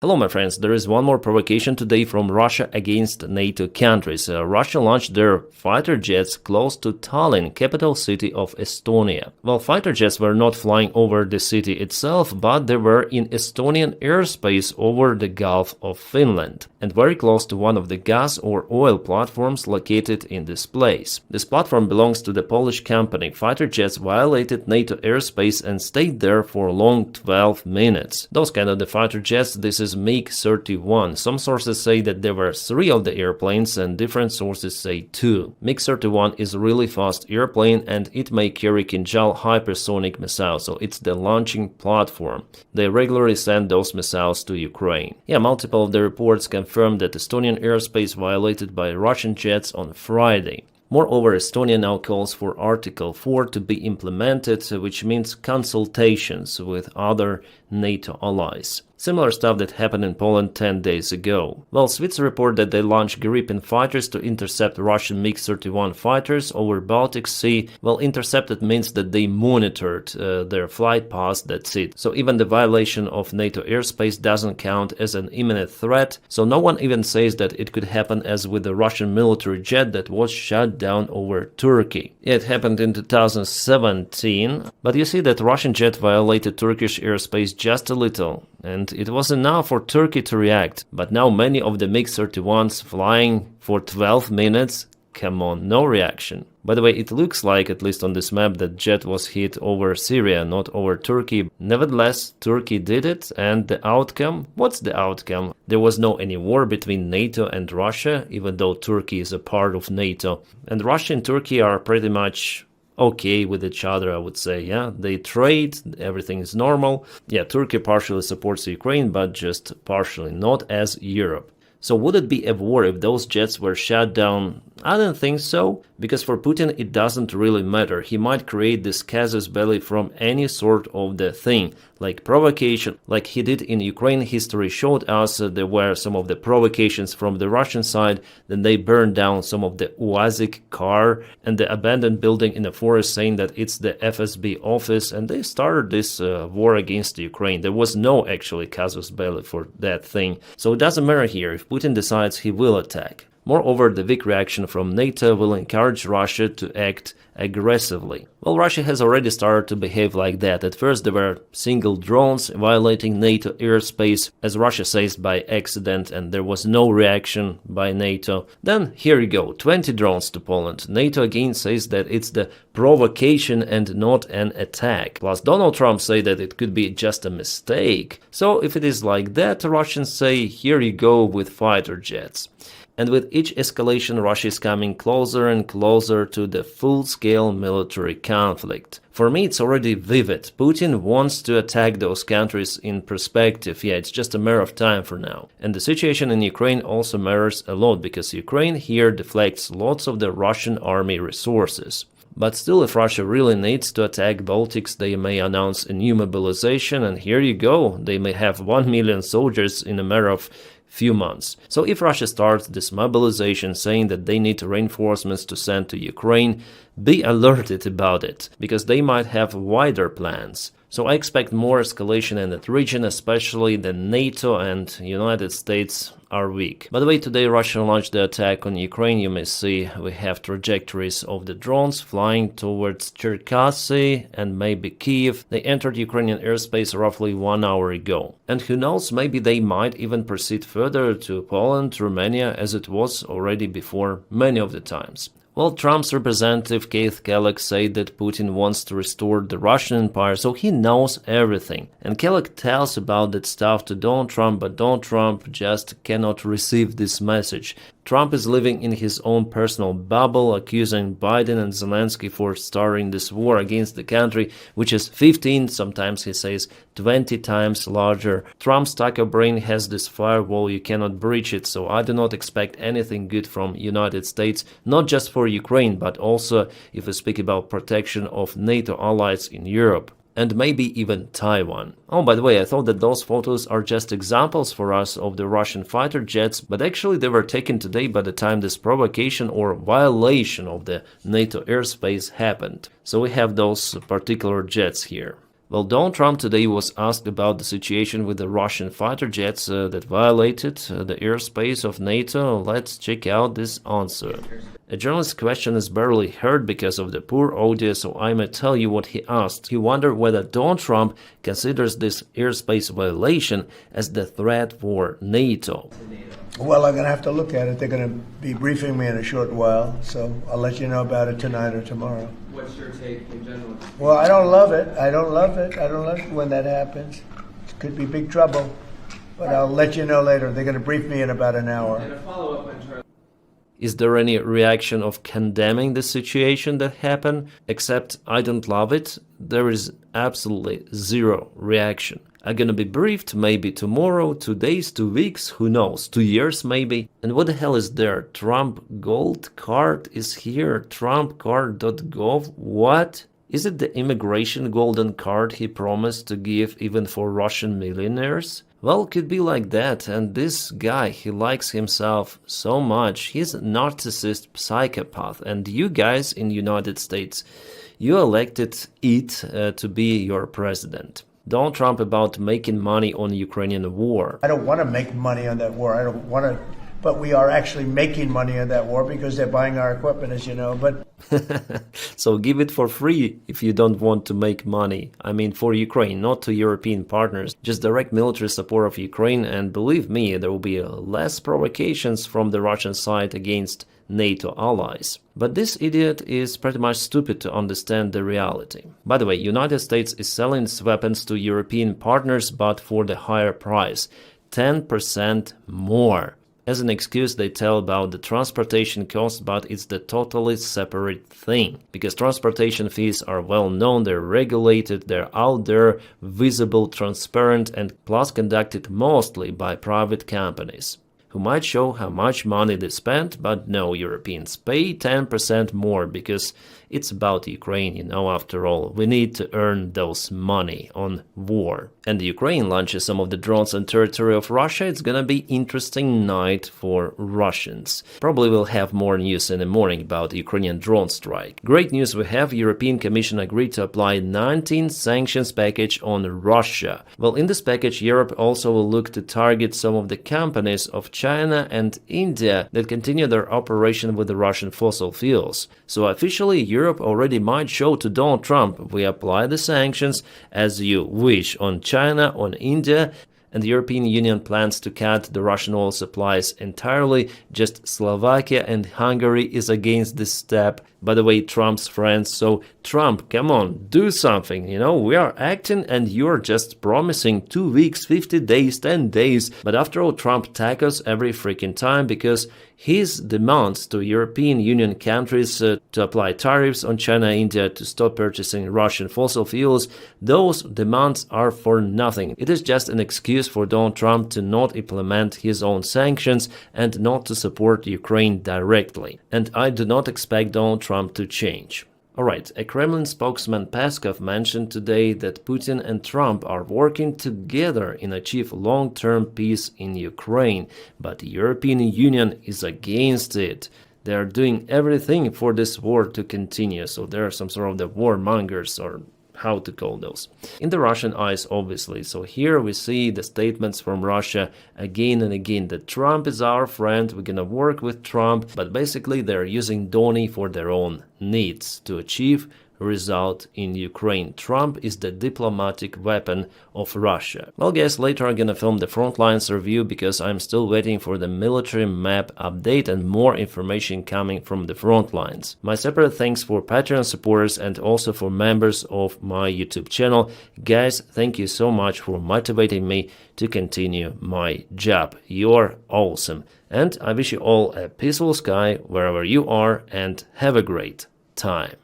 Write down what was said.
Hello my friends, there is one more provocation today from Russia against NATO countries. Russia launched their fighter jets close to Tallinn, capital city of Estonia. Well, fighter jets were not flying over the city itself, but they were in Estonian airspace over the Gulf of Finland and very close to one of the gas or oil platforms located in this place. This platform belongs to the Polish company. Fighter jets violated NATO airspace and stayed there for a long 12 minutes. Those kind of the fighter jets, this is MiG-31. Some sources say that there were 3 of the airplanes and different sources say 2. MiG-31 is a really fast airplane and it may carry Kinjal hypersonic missiles, so it's the launching platform. They regularly send those missiles to Ukraine. Yeah, multiple of the reports confirmed that Estonian airspace violated by Russian jets on Friday. Moreover, Estonia now calls for Article 4 to be implemented, which means consultations with other NATO allies. Similar stuff that happened in Poland 10 days ago. Well, Swedes report that they launched Gripen fighters to intercept Russian MiG-31 fighters over Baltic Sea. Well, intercepted means that they monitored their flight paths, that's it. So even the violation of NATO airspace doesn't count as an imminent threat. So no one even says that it could happen as with the Russian military jet that was shot down over Turkey. It happened in 2017, but you see that Russian jet violated Turkish airspace just a little. And it was enough for Turkey to react. But now many of the MiG-31s flying for 12 minutes, come on, no reaction. By the way, it looks like, at least on this map, that jet was hit over Syria, not over Turkey. Nevertheless, Turkey did it, and the outcome? What's the outcome? There was no any war between NATO and Russia, even though Turkey is a part of NATO. And Russia and Turkey are pretty much okay with each other, I would say. Yeah, they trade, everything is normal. Yeah, Turkey partially supports Ukraine, but just partially, not as Europe. So would it be a war if those jets were shot down? I don't think so, because for Putin it doesn't really matter. He might create this casus belli from any sort of the thing, like provocation, like he did in Ukraine. History showed us there were some of the provocations from the Russian side. Then they burned down some of the UAZik car and the abandoned building in the forest, saying that it's the FSB office, and they started this war against Ukraine. There was no actually casus belli for that thing. So it doesn't matter here if Putin decides he will attack. Moreover, the weak reaction from NATO will encourage Russia to act aggressively. Well, Russia has already started to behave like that. At first there were single drones violating NATO airspace, as Russia says, by accident, and there was no reaction by NATO. Then here you go, 20 drones to Poland. NATO again says that it's the provocation and not an attack. Plus Donald Trump say that it could be just a mistake. So if it is like that, Russians say, here you go with fighter jets. And with each escalation, Russia is coming closer and closer to the full-scale military conflict. For me, it's already vivid. Putin wants to attack those countries in perspective. Yeah, it's just a matter of time for now. And the situation in Ukraine also matters a lot, because Ukraine here deflects lots of the Russian army resources. But still, if Russia really needs to attack Baltics, they may announce a new mobilization, and here you go, they may have 1 million soldiers in a matter of few months. So if Russia starts this mobilization saying that they need reinforcements to send to Ukraine, be alerted about it, because they might have wider plans. So I expect more escalation in that region, especially the NATO and United States are weak. By the way, today Russia launched the attack on Ukraine. You may see we have trajectories of the drones flying towards Cherkasy and maybe Kiev. They entered Ukrainian airspace roughly 1 hour ago. And who knows, maybe they might even proceed further to Poland, Romania, as it was already before many of the times. Well, Trump's representative Keith Kellogg said that Putin wants to restore the Russian Empire, so he knows everything. And Kellogg tells about that stuff to Donald Trump, but Donald Trump just cannot receive this message. Trump is living in his own personal bubble, accusing Biden and Zelensky for starting this war against the country, which is 15, sometimes he says 20 times larger. Trump's Taco brain has this firewall, you cannot breach it, so I do not expect anything good from United States, not just for Ukraine, but also if we speak about protection of NATO allies in Europe. And maybe even Taiwan. Oh, by the way, I thought that those photos are just examples for us of the Russian fighter jets, but actually they were taken today by the time this provocation or violation of the NATO airspace happened. So we have those particular jets here. Well, Donald Trump today was asked about the situation with the Russian fighter jets that violated the airspace of NATO. Let's check out this answer. A journalist's question is barely heard because of the poor audio, so I may tell you what he asked. He wondered whether Donald Trump considers this airspace violation as the threat for NATO. Well, I'm going to have to look at it. They're going to be briefing me in a short while, so I'll let you know about it tonight or tomorrow. What's your take in general? Well, I don't love it. I don't love it when that happens. It could be big trouble, but I'll let you know later. They're going to brief me in about an hour. And a follow-up on Charlie. Is there any reaction of condemning the situation that happened? Except I don't love it. There is absolutely zero reaction. I'm gonna be briefed maybe tomorrow, 2 days, 2 weeks, who knows, 2 years maybe. And what the hell is there? Trump Gold Card is here, trumpcard.gov. What? Is it the immigration golden card he promised to give even for Russian millionaires? Well, could be like that, and this guy, he likes himself so much. He's a narcissist psychopath, and you guys in United States, you elected it to be your president. Donald Trump about making money on the Ukrainian war. I don't want to make money on that war. I don't want to, but we are actually making money on that war because they're buying our equipment, as you know. But so give it for free if you don't want to make money. I mean, for Ukraine, not to European partners. Just direct military support of Ukraine, and believe me, there will be less provocations from the Russian side against NATO allies. But this idiot is pretty much stupid to understand the reality. By the way, United States is selling its weapons to European partners, but for the higher price, 10% more. As an excuse, they tell about the transportation cost, but it's the totally separate thing. Because transportation fees are well known, they're regulated, they're out there, visible, transparent, and plus conducted mostly by private companies, who might show how much money they spent, but no, Europeans pay 10% more because it's about Ukraine, you know, after all. We need to earn those money on war. And the Ukraine launches some of the drones on territory of Russia. It's gonna be interesting night for Russians. Probably we'll have more news in the morning about the Ukrainian drone strike. Great news we have. European Commission agreed to apply 19 sanctions package on Russia. Well, in this package, Europe also will look to target some of the companies of China and India that continue their operation with the Russian fossil fuels. So officially, Europe already might show to Donald Trump, we apply the sanctions as you wish on China, on India, and the European Union plans to cut the Russian oil supplies entirely. Just Slovakia and Hungary is against this step. By the way, Trump's friends, so Trump, come on, do something, you know, we are acting and you're just promising 2 weeks, 50 days, 10 days. But after all, Trump tackles every freaking time because his demands to European Union countries to apply tariffs on China, India, to stop purchasing Russian fossil fuels, those demands are for nothing. It is just an excuse for Donald Trump to not implement his own sanctions and not to support Ukraine directly. And I do not expect Donald Trump to change. Alright, a Kremlin spokesman Peskov mentioned today that Putin and Trump are working together in achieve long-term peace in Ukraine, but the European Union is against it. They are doing everything for this war to continue, so there are some sort of the warmongers, or how to call those, in the Russian eyes, obviously. So here we see the statements from Russia again and again that Trump is our friend, we're gonna work with Trump, but basically they're using Donny for their own needs to achieve result in Ukraine. Trump is the diplomatic weapon of Russia. Well guys, later I'm gonna film the Frontlines review because I'm still waiting for the military map update and more information coming from the front lines. My separate thanks for Patreon supporters and also for members of my YouTube channel. Guys, thank you so much for motivating me to continue my job. You're awesome. And I wish you all a peaceful sky wherever you are and have a great time.